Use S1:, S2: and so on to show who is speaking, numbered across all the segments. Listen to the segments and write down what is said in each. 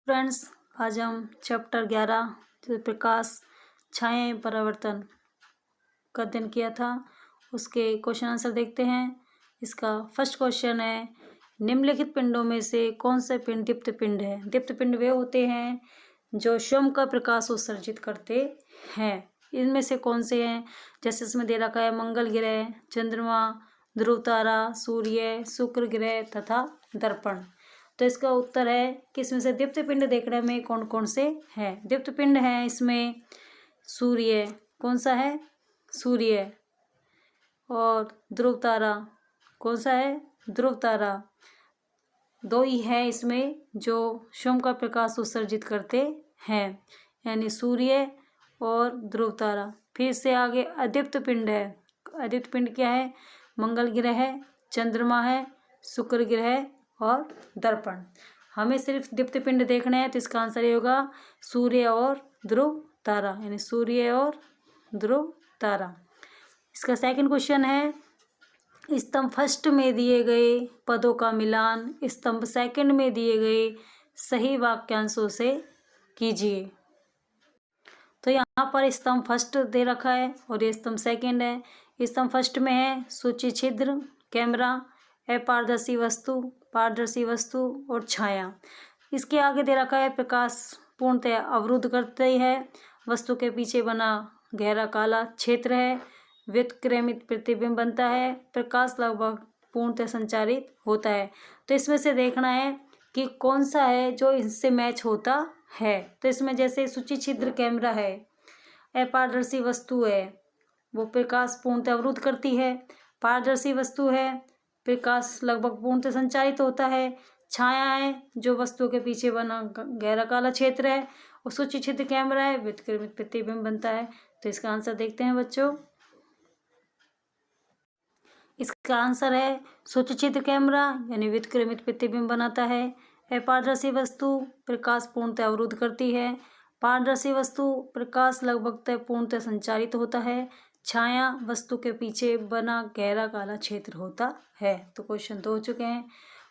S1: Friends, आज हम chapter 11 जो प्रकाश छायाएं परावर्तन का अध्ययन किया था उसके क्वेश्चन आंसर देखते हैं। इसका फर्स्ट क्वेश्चन है, निम्नलिखित पिंडों में से कौन से पिंड दीप्त पिंड है। दीप्त पिंड वे होते हैं जो स्वयं का प्रकाश उत्सर्जित करते हैं। इनमें से कौन से हैं, जैसे इसमें दे रखा है मंगल ग्रह, चंद्रमा, ध्रुव तारा, सूर्य, शुक्र ग्रह तथा दर्पण। तो इसका उत्तर है कि इसमें से दीप्त पिंड देखने में कौन कौन से हैं। दीप्त पिंड है इसमें सूर्य, कौन सा है, सूर्य, और ध्रुव तारा, कौन सा है, ध्रुव तारा। दो ही है इसमें जो स्वयं का प्रकाश उत्सर्जित करते हैं, यानी सूर्य और ध्रुव तारा। फिर से आगे अदीप्त पिंड है। अदीप्त पिंड क्या है, मंगल ग्रह है, चंद्रमा है, शुक्र ग्रह और दर्पण। हमें सिर्फ दीप्त पिंड देखना है, तो इसका आंसर ये होगा सूर्य और ध्रुव तारा, यानी सूर्य और ध्रुव तारा। इसका सेकंड क्वेश्चन है, स्तंभ फर्स्ट में दिए गए पदों का मिलान स्तंभ सेकंड में दिए गए सही वाक्यांशों से कीजिए। तो यहाँ पर स्तंभ फर्स्ट दे रखा है और ये स्तंभ सेकंड है। स्तंभ फर्स्ट में है सूची छिद्र, कैमरा, अपारदर्शी वस्तु, पारदर्शी वस्तु और छाया। इसके आगे दे रखा है प्रकाश पूर्णतः अवरुद्ध करती है, वस्तु के पीछे बना गहरा काला क्षेत्र है, व्युत्क्रमित प्रतिबिंब बनता है, प्रकाश लगभग पूर्णतः संचारित होता है। तो इसमें से देखना है कि कौन सा है जो इससे मैच होता है। तो इसमें जैसे सूची छिद्र कैमरा है, अपारदर्शी वस्तु है, वो प्रकाश पूर्णतः अवरुद्ध करती है, पारदर्शी वस्तु है, प्रकाश लगभग पूर्णतः संचारित होता है, छाया है जो वस्तु के पीछे बना गहरा काला क्षेत्र है, और सूची छिद्र कैमरा है, व्युत्क्रमित प्रतिबिंब बनता है। तो इसका आंसर देखते हैं बच्चों। इसका आंसर है सूची छिद्र कैमरा, यानी व्युत्क्रमित प्रतिबिंब बनाता है। अपारदर्शी वस्तु प्रकाश पूर्णतः अवरुद्ध करती है, पारदर्शी वस्तु प्रकाश लगभग पूर्णतः संचारित होता है, छाया वस्तु के पीछे बना गहरा काला क्षेत्र होता है। तो क्वेश्चन 2 हो चुके हैं।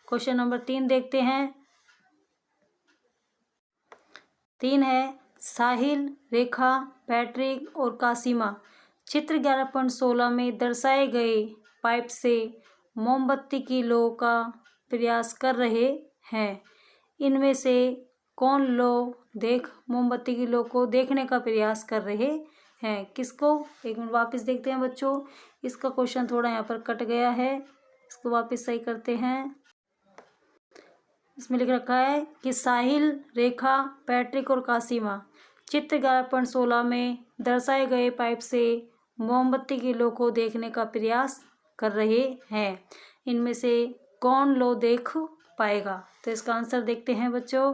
S1: क्वेश्चन नंबर 3 देखते हैं। 3 है, साहिल, रेखा, पैट्रिक और कासिमा चित्र 11.16 में दर्शाए गए पाइप से मोमबत्ती की लौ का प्रयास कर रहे हैं। इनमें से कौन मोमबत्ती की लौ को देखने का प्रयास कर रहे हैं, किसको। एक मिनट वापस देखते हैं बच्चों, इसका क्वेश्चन थोड़ा यहाँ पर कट गया है, इसको वापस सही करते हैं। इसमें लिख रखा है कि साहिल, रेखा, पैट्रिक और कासिमा चित्र 11.16 में दर्शाए गए पाइप से मोमबत्ती की लौ को देखने का प्रयास कर रहे हैं। इनमें से कौन लौ देख पाएगा। तो इसका आंसर देखते हैं बच्चों।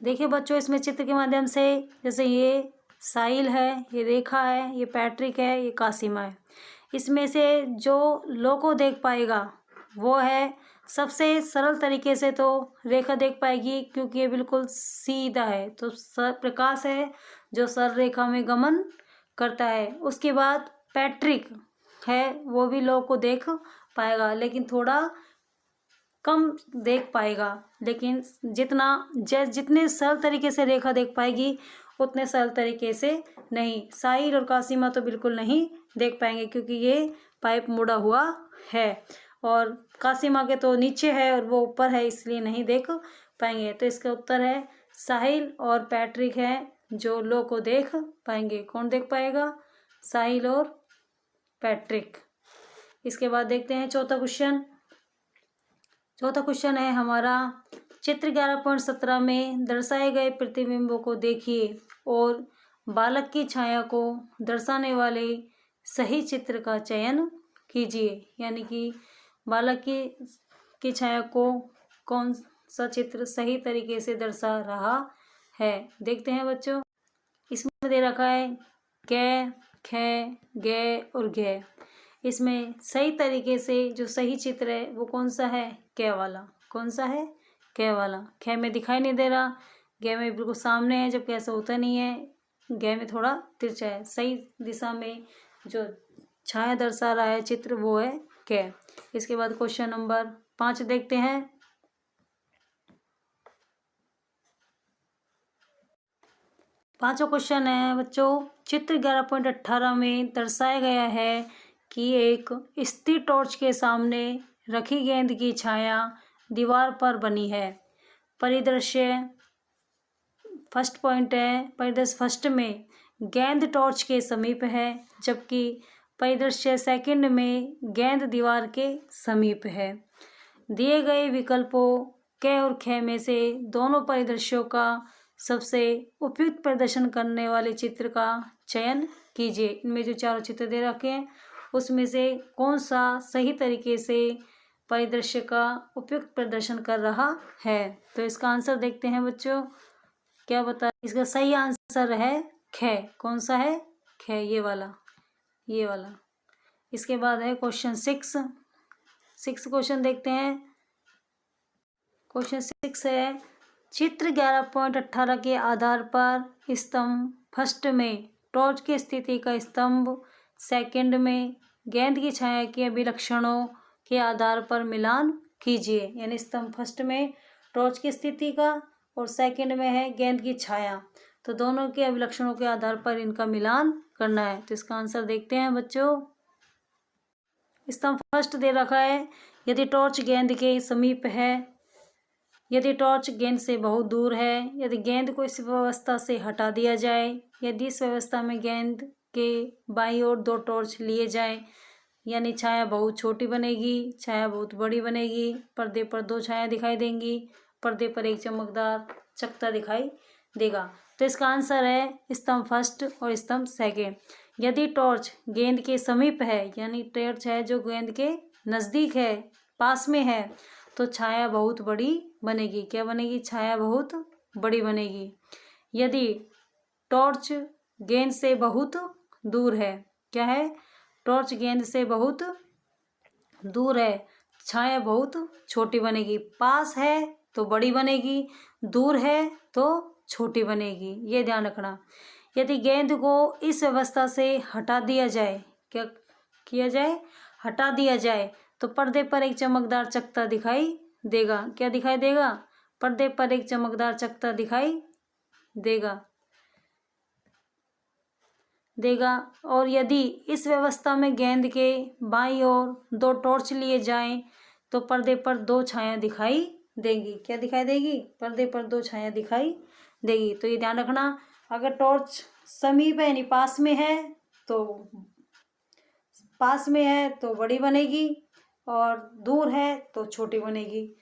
S1: देखिए बच्चों, इसमें चित्र के माध्यम से जैसे ये साहिल है, ये रेखा है, ये पैट्रिक है, ये कासिमा है। इसमें से जो लौ को देख पाएगा वो है, सबसे सरल तरीके से तो रेखा देख पाएगी, क्योंकि ये बिल्कुल सीधा है, तो प्रकाश है जो सरल रेखा में गमन करता है। उसके बाद पैट्रिक है, वो भी लौ को देख पाएगा, लेकिन थोड़ा कम देख पाएगा, लेकिन जितने सरल तरीके से रेखा देख पाएगी उतने सरल तरीके से नहीं। साहिल और कासिमा तो बिल्कुल नहीं देख पाएंगे, क्योंकि ये पाइप मुड़ा हुआ है, और कासिमा के तो नीचे है और वो ऊपर है, इसलिए नहीं देख पाएंगे। तो इसका उत्तर है साहिल और पैट्रिक है जो लौ को देख पाएंगे। कौन देख पाएगा, साहिल और पैट्रिक। इसके बाद देखते हैं चौथा क्वेश्चन। चौथा क्वेश्चन है हमारा, चित्र 11.17 में दर्शाए गए प्रतिबिंबों को देखिए और बालक की छाया को दर्शाने वाले सही चित्र का चयन कीजिए। यानी कि बालक की छाया को कौन सा चित्र सही तरीके से दर्शा रहा है। देखते हैं बच्चों, इसमें दे रखा है कै, खे, गे और घे। इसमें सही तरीके से जो सही चित्र है वो कौन सा है, कै वाला। कौन सा है, कै वाला। खे में दिखाई नहीं दे रहा, गे में बिल्कुल सामने है, जबकि ऐसा होता नहीं है, गे में थोड़ा तिरछा है। सही दिशा में जो छाया दर्शा रहा है चित्र वो है कै। इसके बाद क्वेश्चन नंबर 5 देखते हैं। पांचवा क्वेश्चन है बच्चों, चित्र 11.18 में दर्शाया गया है कि एक स्थिर टॉर्च के सामने रखी गेंद की छाया दीवार पर बनी है। परिदृश्य फर्स्ट पॉइंट है, परिदृश्य फर्स्ट में गेंद टॉर्च के समीप है, जबकि परिदृश्य सेकंड में गेंद दीवार के समीप है। दिए गए विकल्पों क और ख में से दोनों परिदृश्यों का सबसे उपयुक्त प्रदर्शन करने वाले चित्र का चयन कीजिए। इनमें जो चारों चित्र दे रखे हैं उसमें से कौन सा सही तरीके से परिदृश्य का उपयुक्त प्रदर्शन कर रहा है। तो इसका आंसर देखते हैं बच्चों, क्या बता, इसका सही आंसर है ख। कौन सा है? ख, ये वाला। इसके बाद है क्वेश्चन 6 क्वेश्चन देखते हैं। क्वेश्चन 6 है, चित्र 11.18 के आधार पर स्तंभ फर्स्ट में टॉर्च की स्थिति का स्तंभ सेकंड में गेंद की छाया के अभिलक्षणों के आधार पर मिलान कीजिए। यानी स्तंभ फर्स्ट में टॉर्च की स्थिति का और सेकंड में है गेंद की छाया, तो दोनों के अभिलक्षणों के आधार पर इनका मिलान करना है। तो इसका आंसर देखते हैं बच्चों। स्तंभ फर्स्ट दे रखा है, यदि टॉर्च गेंद के समीप है, यदि टॉर्च गेंद से बहुत दूर है, यदि गेंद को इस व्यवस्था से हटा दिया जाए, यदि इस व्यवस्था में गेंद के बाईं ओर 2 टॉर्च लिए जाए, यानी छाया बहुत छोटी बनेगी, छाया बहुत बड़ी बनेगी। पर्दे पर 2 छाया दिखाई देंगी, पर्दे पर एक चमकदार चकत्ता दिखाई देगा। तो इसका आंसर है स्तंभ फर्स्ट और स्तंभ सेकेंड। यदि टॉर्च गेंद के समीप है, यानी टॉर्च है जो गेंद के नज़दीक है, पास में है, तो छाया बहुत बड़ी बनेगी। क्या बनेगी? छाया बहुत बड़ी बनेगी। यदि टॉर्च गेंद से बहुत दूर है, क्या है? टॉर्च गेंद से बहुत दूर है, छाया बहुत छोटी बनेगी। पास है तो बड़ी बनेगी, दूर है तो छोटी बनेगी, ये ध्यान रखना। यदि गेंद को इस व्यवस्था से हटा दिया जाए, क्या किया जाए? हटा दिया जाए, तो पर्दे पर एक चमकदार चकत्ता दिखाई देगा। क्या दिखाई देगा? पर्दे पर एक चमकदार चकत्ता दिखाई देगा। और यदि इस व्यवस्था में गेंद के बाईं ओर 2 टॉर्च लिए जाएं, तो पर्दे पर 2 छाया दिखाई देंगी। क्या दिखाई देगी? पर्दे पर 2 छाया दिखाई देगी। तो ये ध्यान रखना, अगर टॉर्च समीप है यानी पास में है तो बड़ी बनेगी, और दूर है तो छोटी बनेगी।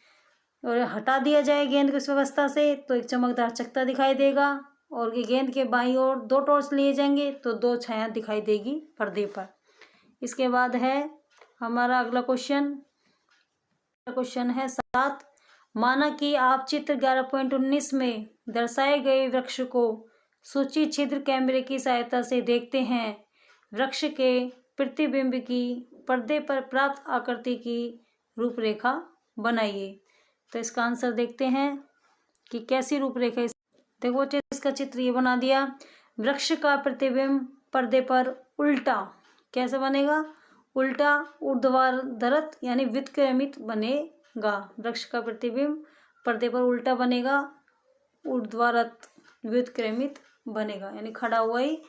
S1: और हटा दिया जाए गेंद को इस व्यवस्था से तो एक चमकदार चकत्ता दिखाई देगा, और ये गेंद के बाईं ओर 2 टॉर्च लिए जाएंगे तो 2 छाया दिखाई देगी पर्दे पर। इसके बाद है हमारा अगला क्वेश्चन है 7। माना कि आप चित्र 11.19 में दर्शाए गए वृक्ष को सूची छिद्र कैमरे की सहायता से देखते हैं। वृक्ष के प्रतिबिंब की पर्दे पर प्राप्त आकृति की रूपरेखा बनाइए। तो इसका आंसर देखते हैं कि कैसी रूपरेखा। देखो इसका चित्र ये बना दिया, वृक्ष का प्रतिबिंब पर्दे पर उल्टा कैसे बनेगा? उल्टा ऊर्ध्वाधर यानी व्युत्क्रमित बनेगा। वृक्ष का प्रतिबिंब पर्दे पर उल्टा बनेगा, ऊर्ध्वाधर व्युत्क्रमित बनेगा, यानी खड़ा हुआ ही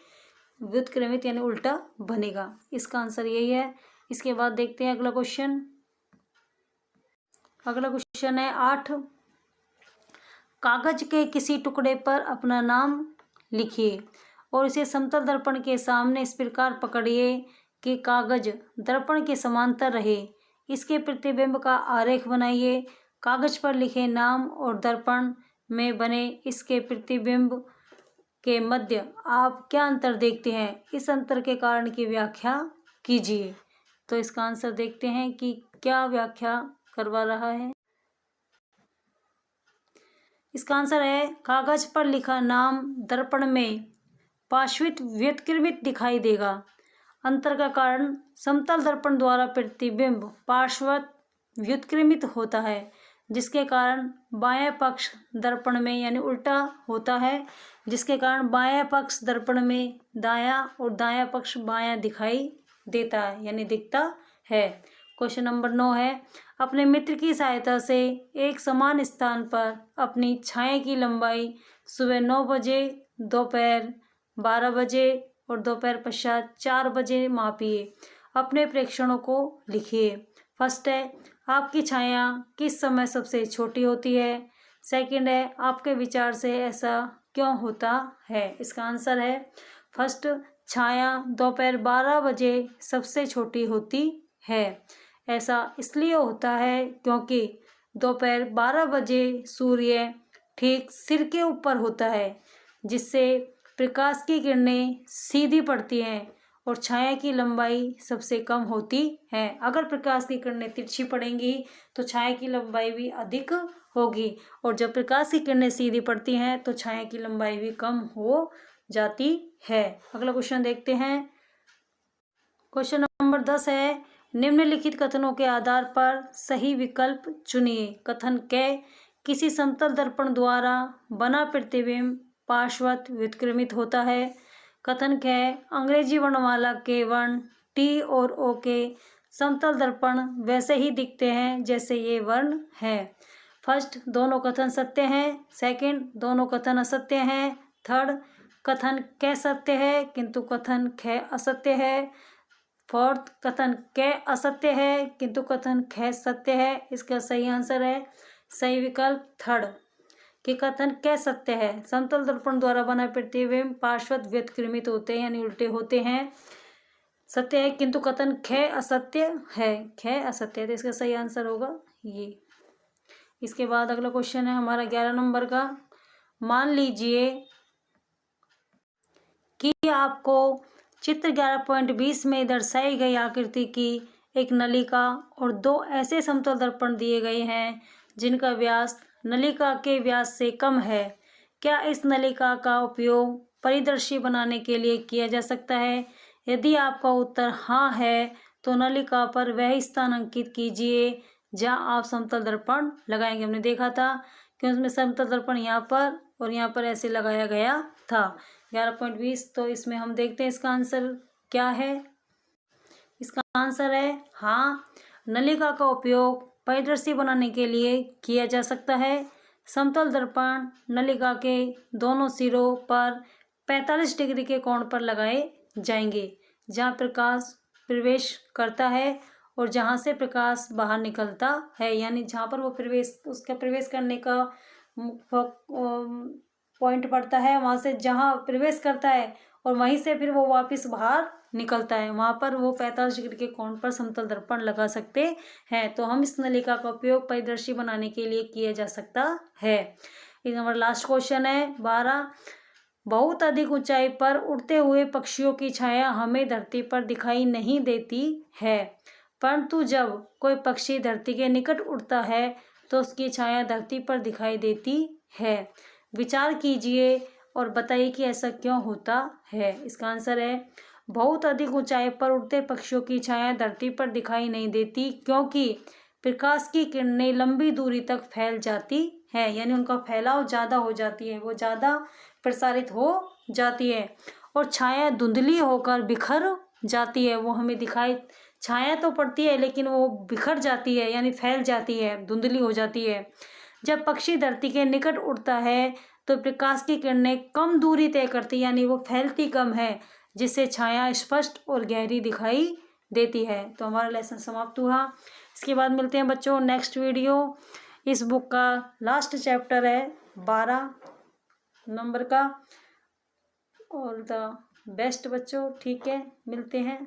S1: व्युत्क्रमित यानी उल्टा बनेगा। इसका आंसर यही है। इसके बाद देखते हैं अगला क्वेश्चन है 8। कागज के किसी टुकड़े पर अपना नाम लिखिए और इसे समतल दर्पण के सामने इस प्रकार पकड़िए कि कागज दर्पण के समांतर रहे। इसके प्रतिबिंब का आरेख बनाइए। कागज पर लिखे नाम और दर्पण में बने इसके प्रतिबिंब के मध्य आप क्या अंतर देखते हैं? इस अंतर के कारण की व्याख्या कीजिए। तो इसका आंसर देखते हैं कि क्या व्याख्या करवा रहा है। इसका आंसर है, कागज पर लिखा नाम दर्पण में पार्श्विक व्युत्क्रमित दिखाई देगा। अंतर का कारण समतल दर्पण द्वारा प्रतिबिंब पार्श्वत व्युत्क्रमित होता है, जिसके कारण बायां पक्ष दर्पण में यानी उल्टा होता है, जिसके कारण बायां पक्ष दर्पण में दायां और दायां पक्ष बायां दिखाई देता है यानी दिखता है। क्वेश्चन नंबर 9 है, अपने मित्र की सहायता से एक समान स्थान पर अपनी छाया की लंबाई सुबह 9 बजे, दोपहर 12 बजे और दोपहर पश्चात 4 बजे मापिए। अपने प्रेक्षणों को लिखिए। फर्स्ट है, आपकी छाया किस समय सबसे छोटी होती है। सेकंड है, आपके विचार से ऐसा क्यों होता है। इसका आंसर है फर्स्ट, छाया दोपहर 12 बजे सबसे छोटी होती है। ऐसा इसलिए होता है क्योंकि दोपहर 12 बजे सूर्य ठीक सिर के ऊपर होता है, जिससे प्रकाश की किरणें सीधी पड़ती हैं और छाया की लंबाई सबसे कम होती है। अगर प्रकाश की किरणें तिरछी पड़ेंगी तो छाया की लंबाई भी अधिक होगी, और जब प्रकाश की किरणें सीधी पड़ती हैं तो छाया की लंबाई भी कम हो जाती है। अगला क्वेश्चन देखते हैं। क्वेश्चन नंबर 10 है, निम्नलिखित कथनों के आधार पर सही विकल्प चुनिए। कथन क, किसी समतल दर्पण द्वारा बना प्रतिबिंब पार्श्वत व्युत्क्रमित होता है। कथन ख, अंग्रेजी वर्णमाला के वर्ण टी और ओ के समतल दर्पण वैसे ही दिखते हैं जैसे ये वर्ण है। फर्स्ट, दोनों कथन सत्य हैं। सेकंड, दोनों कथन असत्य हैं। थर्ड, कथन क सत्य है किंतु कथन ख असत्य है। फोर्थ, कथन क असत्य है किंतु कथन ख सत्य है। इसका सही आंसर है सही विकल्प थर्ड, कि कथन क सत्य है। समतल दर्पण द्वारा बना प्रतिबिंब पार्श्वत व्युत्क्रमित होते हैं यानी उल्टे होते हैं, सत्य है, किंतु कथन ख असत्य है। ख असत्य है, तो इसका सही आंसर होगा ये। इसके बाद अगला क्वेश्चन है हमारा 11 नंबर का। मान लीजिए कि आपको चित्र 11.20 में दर्शाई गई आकृति की एक नलिका और दो ऐसे समतल दर्पण दिए गए हैं जिनका व्यास नलिका के व्यास से कम है। क्या इस नलिका का उपयोग परिदर्शी बनाने के लिए किया जा सकता है। यदि आपका उत्तर हाँ है तो नलिका पर वह स्थान अंकित कीजिए जहाँ आप समतल दर्पण लगाएंगे। हमने देखा था कि उसमें समतल दर्पण यहाँ पर और यहाँ पर ऐसे लगाया गया था 11.20। तो इसमें हम देखते हैं इसका आंसर क्या है। इसका आंसर है हाँ, नलिका का उपयोग परिदर्शी बनाने के लिए किया जा सकता है। समतल दर्पण नलिका के दोनों सिरों पर 45 डिग्री के कोण पर लगाए जाएंगे, जहाँ प्रकाश प्रवेश करता है और जहाँ से प्रकाश बाहर निकलता है, यानी जहाँ पर वो उसका प्रवेश करने का पॉइंट पड़ता है, वहाँ से जहाँ प्रवेश करता है और वहीं से फिर वो वापस बाहर निकलता है, वहाँ पर वो 45 डिग्री के कोण पर समतल दर्पण लगा सकते हैं। तो हम इस नलिका का उपयोग परिदर्शी बनाने के लिए किया जा सकता है। एक हमारा लास्ट क्वेश्चन है 12। बहुत अधिक ऊंचाई पर उड़ते हुए पक्षियों की छाया हमें धरती पर दिखाई नहीं देती है, परंतु जब कोई पक्षी धरती के निकट उड़ता है तो उसकी छाया धरती पर दिखाई देती है। विचार कीजिए और बताइए कि ऐसा क्यों होता है। इसका आंसर है बहुत अधिक ऊंचाई पर उड़ते पक्षियों की छाया धरती पर दिखाई नहीं देती क्योंकि प्रकाश की किरणें लंबी दूरी तक फैल जाती है, यानी उनका फैलाव ज़्यादा हो जाती है, वो ज़्यादा प्रसारित हो जाती है और छाया धुंधली होकर बिखर जाती है। वो हमें दिखाई छाया तो पड़ती है लेकिन वो बिखर जाती है, यानी फैल जाती है, धुंधली हो जाती है। जब पक्षी धरती के निकट उड़ता है तो प्रकाश की किरणें कम दूरी तय करती, यानी वो फैलती कम है, जिससे छाया स्पष्ट और गहरी दिखाई देती है। तो हमारा लेसन समाप्त हुआ। इसके बाद मिलते हैं बच्चों नेक्स्ट वीडियो। इस बुक का लास्ट चैप्टर है 12 नंबर का, ऑल द बेस्ट बच्चों। ठीक है, मिलते हैं।